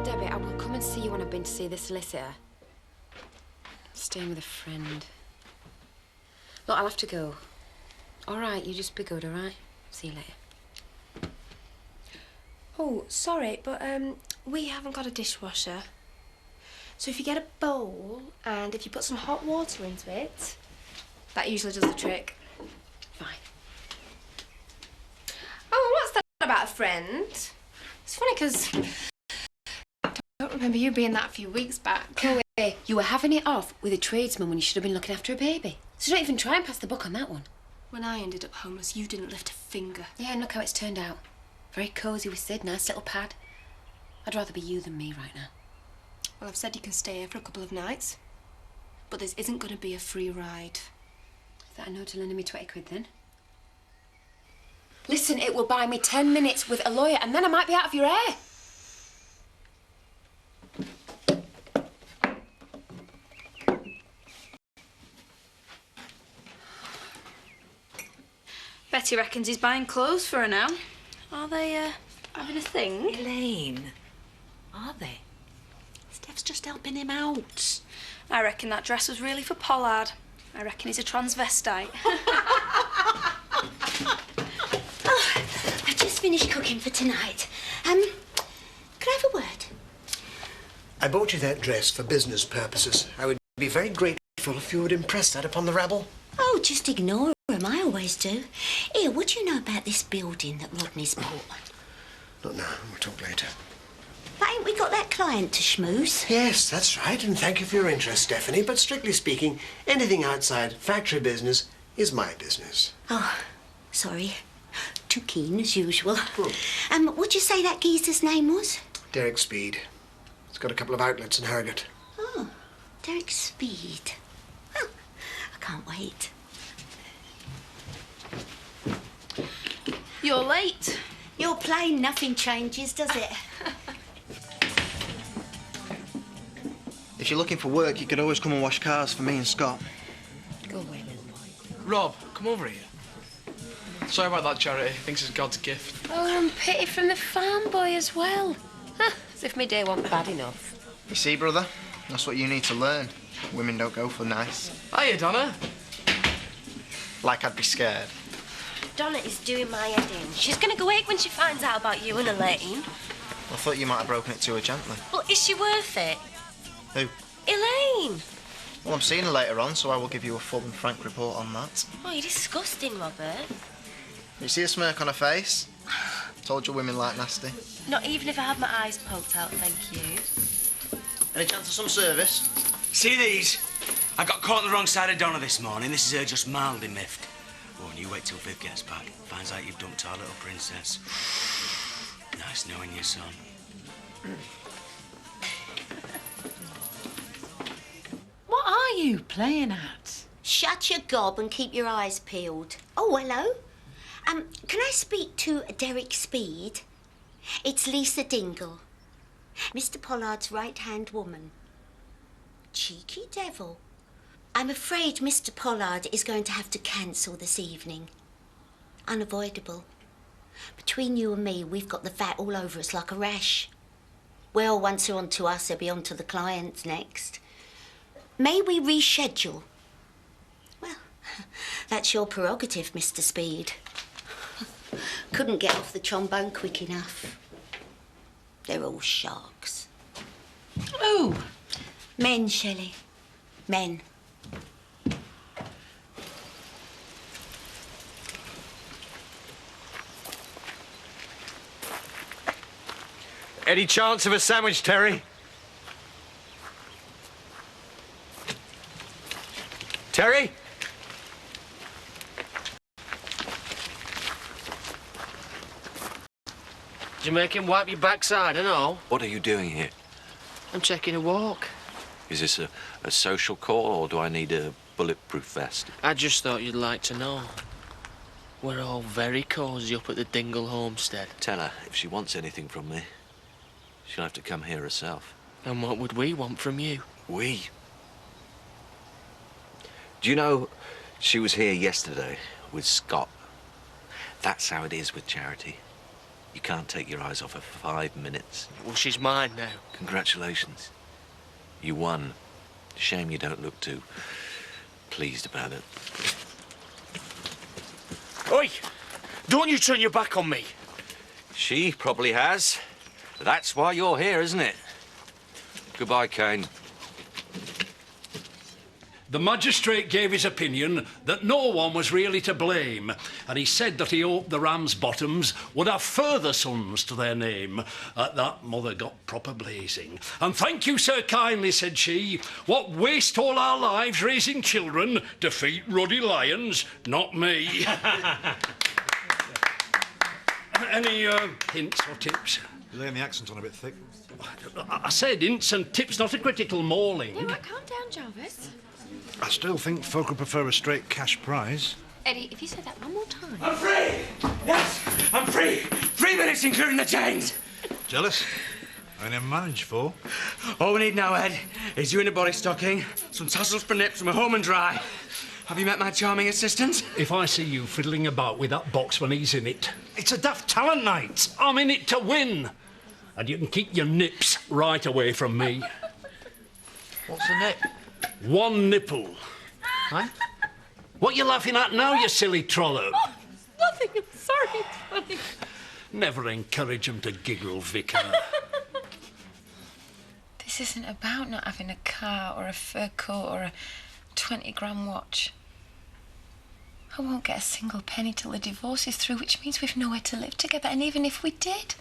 Debbie, I will come and see you when I've been to see the solicitor. Staying with a friend. Look, I'll have to go. All right, you just be good, all right? See you later. Oh, sorry, but we haven't got a dishwasher. So if you get a bowl and if you put some hot water into it, that usually does the trick. Fine. Oh, what's that about a friend? It's funny because I don't remember you being that a few weeks back. Chloe, you were having it off with a tradesman when you should have been looking after a baby. So don't even try and pass the buck on that one. When I ended up homeless, you didn't lift a finger. Yeah, and look how it's turned out. Very cosy with Sid, nice little pad. I'd rather be you than me right now. Well, I've said you can stay here for a couple of nights, but this isn't going to be a free ride. Is that a no to lending me 20 quid then? Listen, it will buy me 10 minutes with a lawyer and then I might be out of your hair. Betty reckons he's buying clothes for her now. Are they, having a thing? Elaine, are they? Steph's just helping him out. I reckon that dress was really for Pollard. I reckon he's a transvestite. I've just finished cooking for tonight. Could I have a word? I bought you that dress for business purposes. I would be very grateful if you would impress that upon the rabble. Oh, just ignore him. I always do. Here, what do you know about this building that Rodney's bought? Not now. We'll talk later. But ain't we got that client to schmooze? Yes, that's right, and thank you for your interest, Stephanie. But strictly speaking, anything outside factory business is my business. Oh, sorry. Too keen, as usual. What'd you say that geezer's name was? Derek Speed. He's got a couple of outlets in Harrogate. Oh, Derek Speed. Oh, I can't wait. You're late. You're plain, nothing changes, does it? If you're looking for work, you could always come and wash cars for me and Scott. Go away. Rob, come over here. Sorry about that, Charity. Thinks it's God's gift. Oh, and pity from the farm boy as well. As if my day wasn't bad enough. You see, brother? That's what you need to learn. Women don't go for nice. Hiya, Donna. Like I'd be scared. Donna is doing my head in. She's going to go ache when she finds out about you and Elaine. I thought you might have broken it to her gently. But is she worth it? Who? Elaine! Well, I'm seeing her later on, so I will give you a full and frank report on that. Oh, you're disgusting, Robert. You see a smirk on her face? Told you women like nasty. Not even if I had my eyes poked out, thank you. Any chance of some service? See these? I got caught on the wrong side of Donna this morning. This is her just mildly miffed. Oh, and you wait till Viv gets back. Finds out you've dumped our little princess. Nice knowing you, son. What are you playing at? Shut your gob and keep your eyes peeled. Oh, hello. Can I speak to Derek Speed? It's Lisa Dingle, Mr. Pollard's right-hand woman. Cheeky devil. I'm afraid Mr. Pollard is going to have to cancel this evening. Unavoidable. Between you and me, we've got the vat all over us like a rash. Well, once they're on to us, they'll be on to the clients next. May we reschedule? Well, that's your prerogative, Mr. Speed. Couldn't get off the trombone quick enough. They're all sharks. Ooh. Men, Shelley. Men. Any chance of a sandwich, Terry? Terry? Did you make him wipe your backside and all? What are you doing here? I'm checking a walk. Is this a social call, or do I need a bulletproof vest? I just thought you'd like to know. We're all very cosy up at the Dingle homestead. Tell her, if she wants anything from me, she'll have to come here herself. And what would we want from you? We? Do you know, she was here yesterday with Scott. That's how it is with Charity. You can't take your eyes off her for 5 minutes. Well, she's mine now. Congratulations. You won. Shame you don't look too pleased about it. Oi! Don't you turn your back on me. She probably has. That's why you're here, isn't it? Goodbye, Kane. The magistrate gave his opinion that no one was really to blame, and he said that he hoped the Ramsbottoms would have further sons to their name. At that, Mother got proper blazing. "And thank you, sir, kindly," said she. "What waste all our lives raising children to feed ruddy lions? Not me." Any hints or tips? You're laying the accent on a bit thick. I said hints and tips, not a critical mauling. Yeah, right, calm down, Jarvis. I still think folk would prefer a straight cash prize. Eddie, if you say that one more time... I'm free! Yes, I'm free! 3 minutes, including the chains! Jealous? I never managed for. All we need now, Ed, is you in a body stocking, some tassels for nips, and we're home and dry. Have you met my charming assistant? If I see you fiddling about with that box when he's in it, it's a daft talent night. I'm in it to win. And you can keep your nips right away from me. What's a nip? One nipple. Huh? What you laughing at now, you silly trollop? Oh, nothing, I'm sorry, it's funny. Never encourage 'em to giggle, Vicar. This isn't about not having a car or a fur coat or a 20-gram watch. I won't get a single penny till the divorce is through, which means we've nowhere to live together. And even if we did,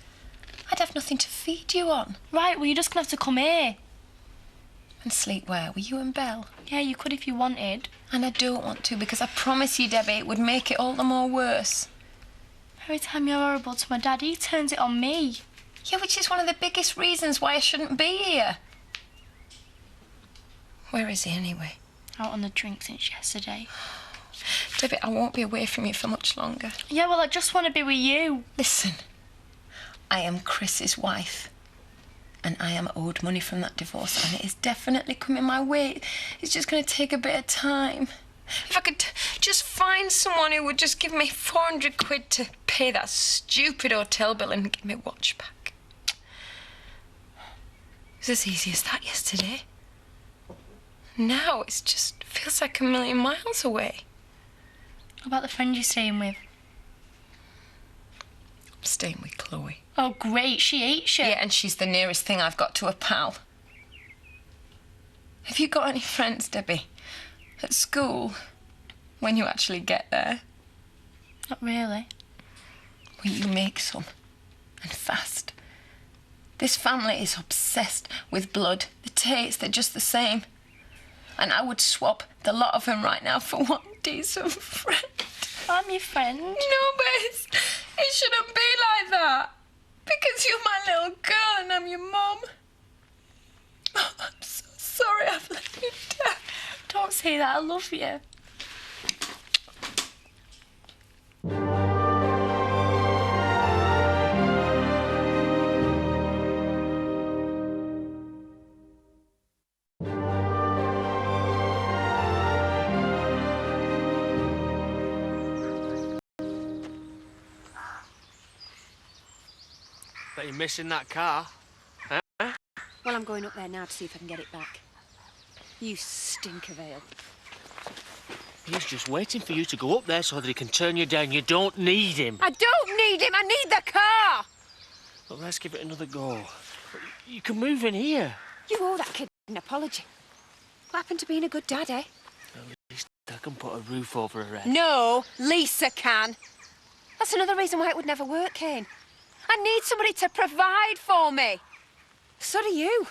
I'd have nothing to feed you on. Right, well, you're just going to have to come here. And sleep where? With you and Belle? Yeah, you could if you wanted. And I don't want to, because I promise you, Debbie, it would make it all the more worse. Every time you're horrible to my dad, he turns it on me. Yeah, which is one of the biggest reasons why I shouldn't be here. Where is he, anyway? Out on the drink since yesterday. Debbie, I won't be away from you for much longer. Yeah, well, I just want to be with you. Listen, I am Chris's wife. And I am owed money from that divorce, and it is definitely coming my way. It's just going to take a bit of time. If I could just find someone who would just give me 400 quid to pay that stupid hotel bill and give me watch back. It was as easy as that yesterday. Now it just feels like a million miles away. What about the friend you're staying with? I'm staying with Chloe. Oh, great, she hates you. Yeah, and she's the nearest thing I've got to a pal. Have you got any friends, Debbie? At school? When you actually get there? Not really. Will you make some? And fast. This family is obsessed with blood. The Tates, they're just the same. And I would swap the lot of them right now for one decent friend. I'm your friend. No, but it shouldn't be like that. Because you're my little girl and I'm your mum. Oh, I'm so sorry I've let you down. Don't say that, I love you. Bet you're missing that car. Huh? Well, I'm going up there now to see if I can get it back. You stink of ale. He's just waiting for you to go up there so that he can turn you down. You don't need him. I don't need him, I need the car! Well, let's give it another go. You can move in here. You owe that kid an apology. What happened to being a good dad, eh? At least I can put a roof over her head. No, Lisa can. That's another reason why it would never work, Kane. I need somebody to provide for me. So do you.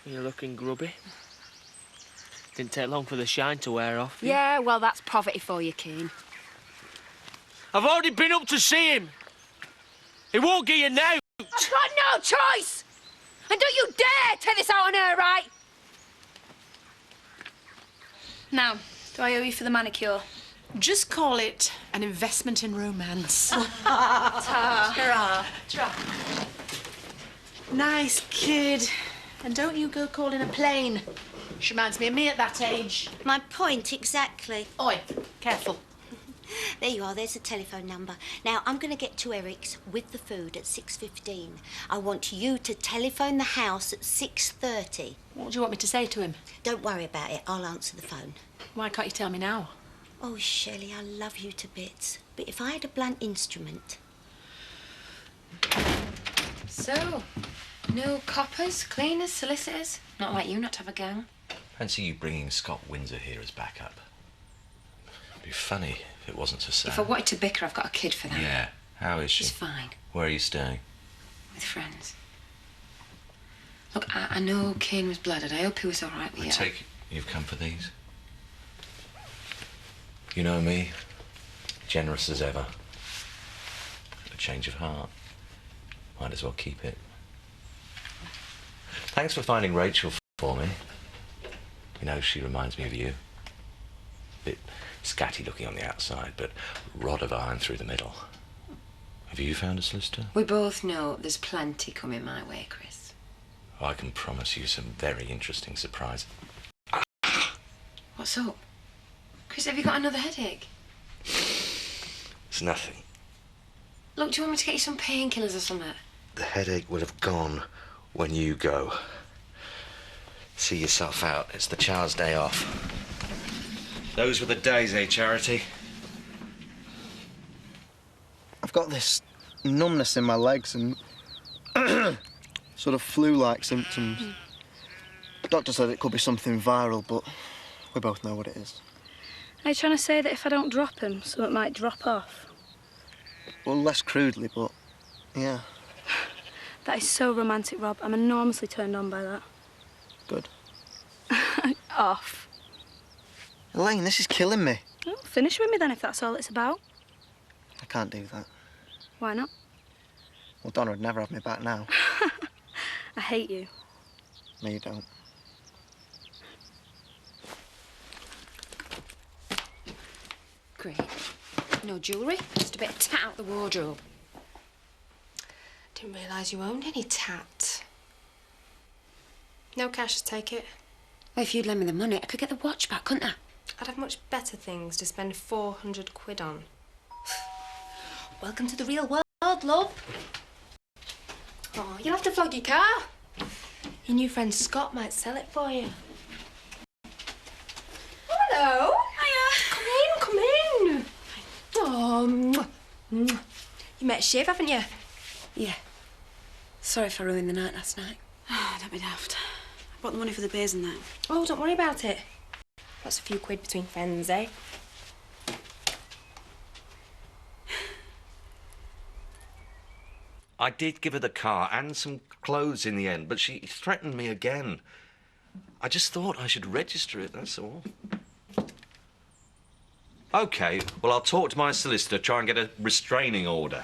You're looking grubby. Didn't take long for the shine to wear off. Yeah, well, that's poverty for you, Kane. I've already been up to see him. He won't get you now. I've got no choice! And don't you dare take this out on her, right? Now, do I owe you for the manicure? Just call it an investment in romance. Ta. Nice kid. And don't you go calling a plane. She reminds me of me at that age. My point exactly. Oi, careful. There you are, there's the telephone number. Now, I'm going to get to Eric's with the food at 6:15. I want you to telephone the house at 6:30. What do you want me to say to him? Don't worry about it, I'll answer the phone. Why can't you tell me now? Oh, Shelley, I love you to bits. But if I had a blunt instrument... So, no coppers, cleaners, solicitors? Not like you not to have a gang. Fancy you bringing Scott Windsor here as backup. It'd be funny if it wasn't so sad. If I wanted to bicker, I've got a kid for that. Yeah. How is she? She's fine. Where are you staying? With friends. Look, I know Kane was blooded. I hope he was all right with I you. take it you've come for these? You know me, generous as ever. A change of heart. Might as well keep it. Thanks for finding Rachel for me. You know, she reminds me of you. Bit scatty looking on the outside, but rod of iron through the middle. Have you found a solicitor? We both know there's plenty coming my way, Chris. Oh, I can promise you some very interesting surprises. What's up? Chris, have you got another headache? It's nothing. Look, do you want me to get you some painkillers or something? The headache will have gone when you go. See yourself out. It's the child's day off. Those were the days, eh, Charity? I've got this numbness in my legs and sort of flu-like symptoms. The doctor said it could be something viral, but we both know what it is. Are you trying to say that if I don't drop him, something might drop off? Well, less crudely, but yeah. That is so romantic, Rob. I'm enormously turned on by that. Good. Off. Elaine, this is killing me. Well, finish with me then, if that's all it's about. I can't do that. Why not? Well, Donna would never have me back now. I hate you. No, you don't. Great. No jewellery, just a bit of tat out the wardrobe. Didn't realise you owned any tat. No cash to take it. Well, if you'd lend me the money, I could get the watch back, couldn't I? I'd have much better things to spend 400 quid on. Welcome to the real world, love. Oh, you'll have to flog your car. Your new friend Scott might sell it for you. Hello. Hiya. Come in. Oh, you met Shiv, haven't you? Yeah. Sorry if I ruined the night last night. Oh, don't be daft. I brought the money for the beers and that. Oh, don't worry about it. That's a few quid between friends, eh? I did give her the car and some clothes in the end, but she threatened me again. I just thought I should register it, that's all. OK, well, I'll talk to my solicitor, try and get a restraining order.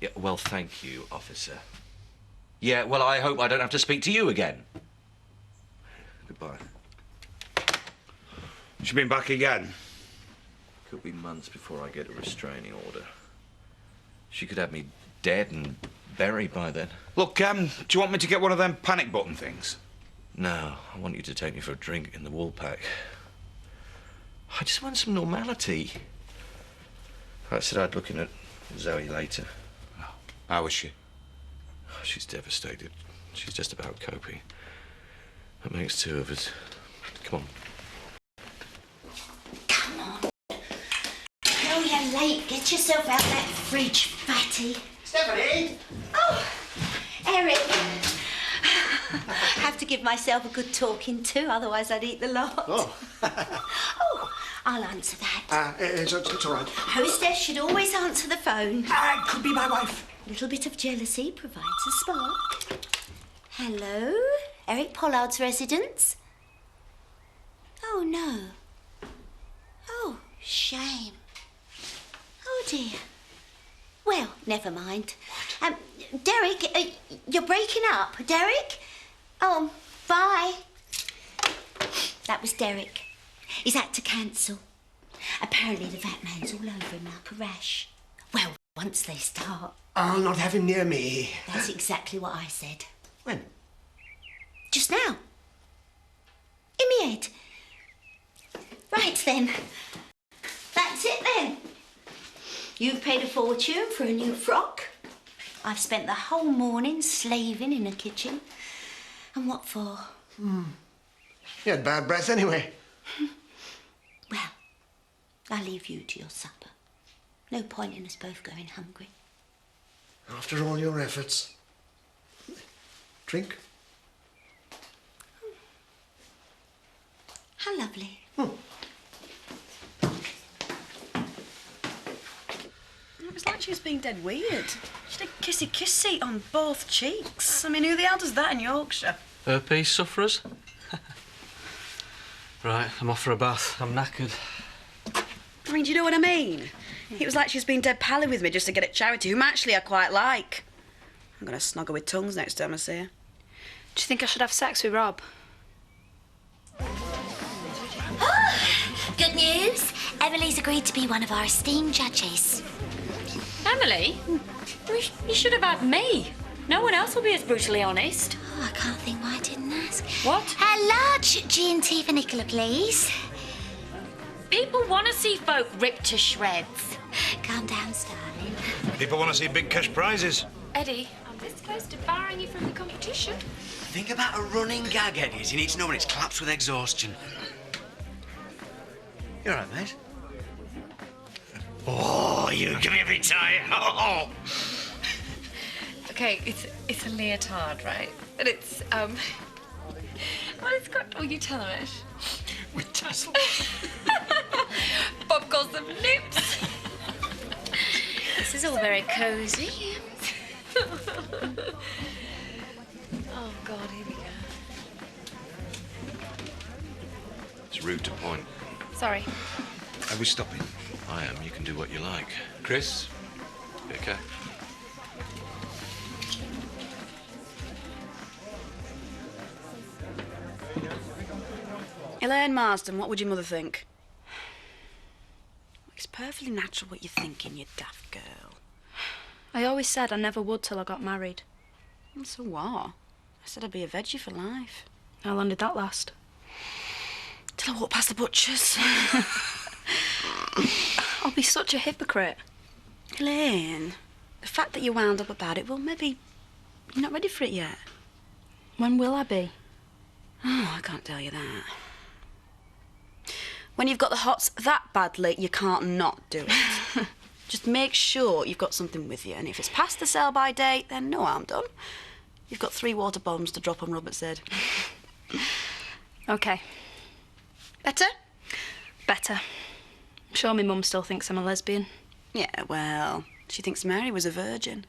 Yeah, well, thank you, officer. Yeah, well, I hope I don't have to speak to you again. Goodbye. She's been back again? Could be months before I get a restraining order. She could have me dead and buried by then. Look, do you want me to get one of them panic button things? No, I want you to take me for a drink in the Woolpack. I just want some normality. I said I'd look in at Zoe later. Oh, how is she? Oh, she's devastated. She's just about coping. That makes two of us. Come on. Come on. Oh, you're late. Get yourself out that fridge, fatty. Stephanie! Oh, Eric. Have to give myself a good talking to, otherwise I'd eat the lot. Oh. Oh, I'll answer that. It's all right. Hostess should always answer the phone. It could be my wife. A little bit of jealousy provides a spark. Hello? Eric Pollard's residence? Oh, no. Oh, shame. Oh, dear. Well, never mind. Derek, you're breaking up. Derek? Oh, bye. That was Derek. He's had to cancel. Apparently the fat man's all over him like a rash. Well, once they start... I'll not have him near me. That's exactly what I said. When? Just now. In my head. Right, then. You've paid a fortune for a new frock. I've spent the whole morning slaving in the kitchen. And what for? You had bad breath anyway. Well, I'll leave you to your supper. No point in us both going hungry. After all your efforts. Drink. How lovely. It was like she was being dead weird. She did kissy-kissy on both cheeks. I mean, who the hell does that in Yorkshire? Herpes sufferers? Right, I'm off for a bath. I'm knackered. I mean, do you know what I mean? It was like she was being dead pally with me just to get at Charity, whom actually I quite like. I'm going to snog her with tongues next time I see her. Do you think I should have sex with Rob? Good news. Emily's agreed to be one of our esteemed judges. Emily? You should have had me. No one else will be as brutally honest. Oh, I can't think why I didn't ask. What? A large G&T for Nicola, please. People want to see folk ripped to shreds. Calm down, darling. People want to see big cash prizes. Eddie, I'm this close to barring you from the competition. Think about a running gag, Eddie. You need to know when it's collapsed with exhaustion. You all right, mate? Oh, you give me a bit tired. Oh. Okay, it's a leotard, right? And it's, well, it's got, you tell them it. With tassels. Bob calls them loops. This is all very cosy. Oh, God, here we go. It's rude to point. Sorry. Are we stopping? I am. You can do what you like. Chris? You okay? Elaine Marsden, what would your mother think? It's perfectly natural what you're thinking, you daft girl. I always said I never would till I got married. And so what? I said I'd be a veggie for life. How long did that last? Till I walked past the butcher's. I'll be such a hypocrite. Elaine, the fact that you wound up about it, well, maybe you're not ready for it yet. When will I be? Oh, I can't tell you that. When you've got the hots that badly, you can't not do it. Just make sure you've got something with you, and if it's past the sell-by date, then no harm done. You've got 3 water bombs to drop on Robert's head. OK. Better? Better. I'm sure my mum still thinks I'm a lesbian. Yeah, well, she thinks Mary was a virgin.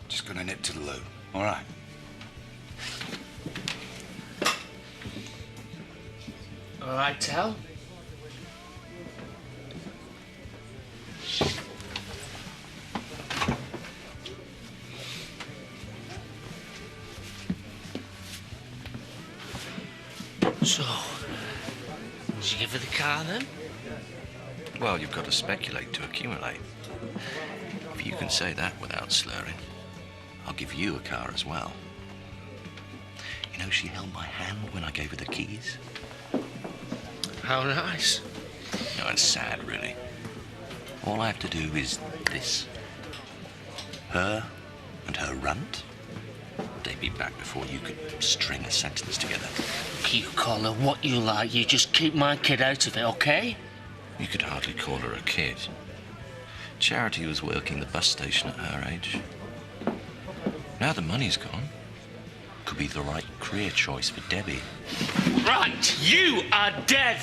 Just gonna nip to the loo. All right. All right, tell. So, did you give her the car then? Well, you've got to speculate to accumulate. If you can say that without slurring, I'll give you a car as well. You know, she held my hand when I gave her the keys. How nice. No, it's sad, really. All I have to do is this. Her and her runt. They'd be back before you could string a sentence together. You call her what you like, you just keep my kid out of it, OK? You could hardly call her a kid. Charity was working the bus station at her age. Now the money's gone. Could be the right career choice for Debbie. Right, you are dead.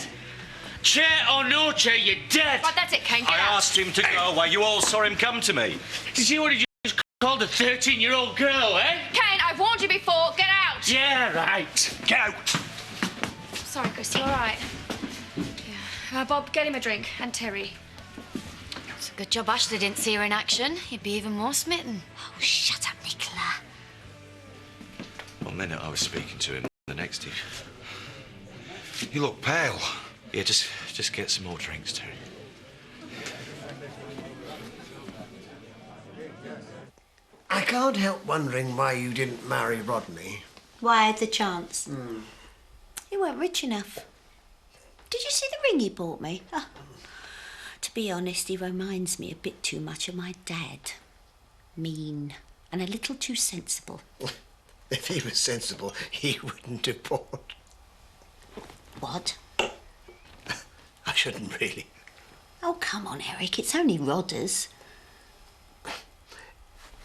Chair or no chair, you're dead. Right, that's it, Kane, get I out. asked him to go away. You all saw him come to me. Did you see what he just called a 13-year-old girl, eh? Kane, I've warned you before. Get out. Yeah, right. Get out. Sorry, Christy, all right. Yeah. Bob, get him a drink. And Terry. It's a good job Ashley didn't see her in action. You'd be even more smitten. Oh, shut up, Nicola. One minute I was speaking to him, the next You look pale. Yeah, just get some more drinks, Terry. I can't help wondering why you didn't marry Rodney. Why I had the chance? He weren't rich enough. Did you see the ring he bought me? Oh, be honest, he reminds me a bit too much of my dad. Mean and a little too sensible. If he was sensible, he wouldn't have bought. What? I shouldn't really. Oh, come on, Eric. It's only Rodders.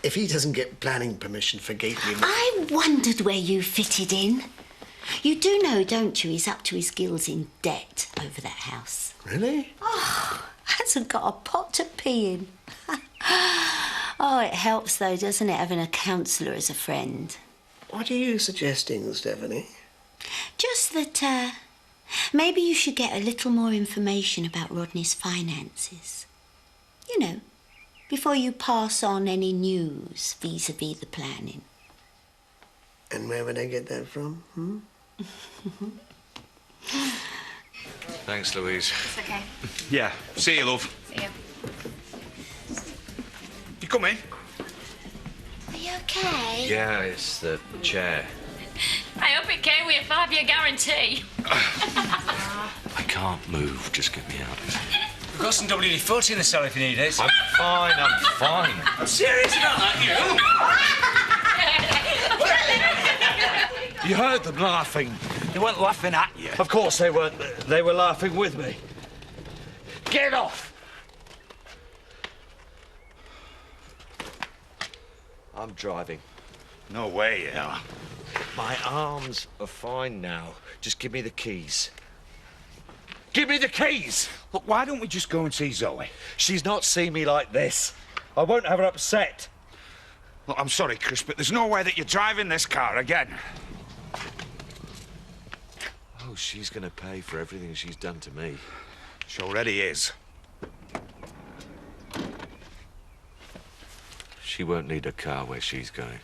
If he doesn't get planning permission for Gately... I wondered where you fitted in. You do know, don't you, he's up to his gills in debt over that house. Really? Oh, hasn't got a pot to pee in. Oh, it helps, though, doesn't it, having a counsellor as a friend? What are you suggesting, Stephanie? Just that, maybe you should get a little more information about Rodney's finances. You know, before you pass on any news vis-à-vis the planning. And where would I get that from, Thanks, Louise. It's okay. Yeah. See you, love. See you. You come in? Are you okay? Yeah, it's the chair. I hope it came with a 5-year guarantee. I can't move. Just get me out of here. We've got some WD-40 in the cellar if you need it. I'm fine, I'm fine. I'm serious about that, you? You heard them laughing. They weren't laughing at you. Of course they weren't. They were laughing with me. Get off! I'm driving. No way you are. My arms are fine now. Just give me the keys. Give me the keys! Look, why don't we just go and see Zoe? She's not seen me like this. I won't have her upset. Look, I'm sorry, Chris, but there's no way that you're driving this car again. Oh, she's gonna pay for everything she's done to me. She already is. She won't need a car where she's going.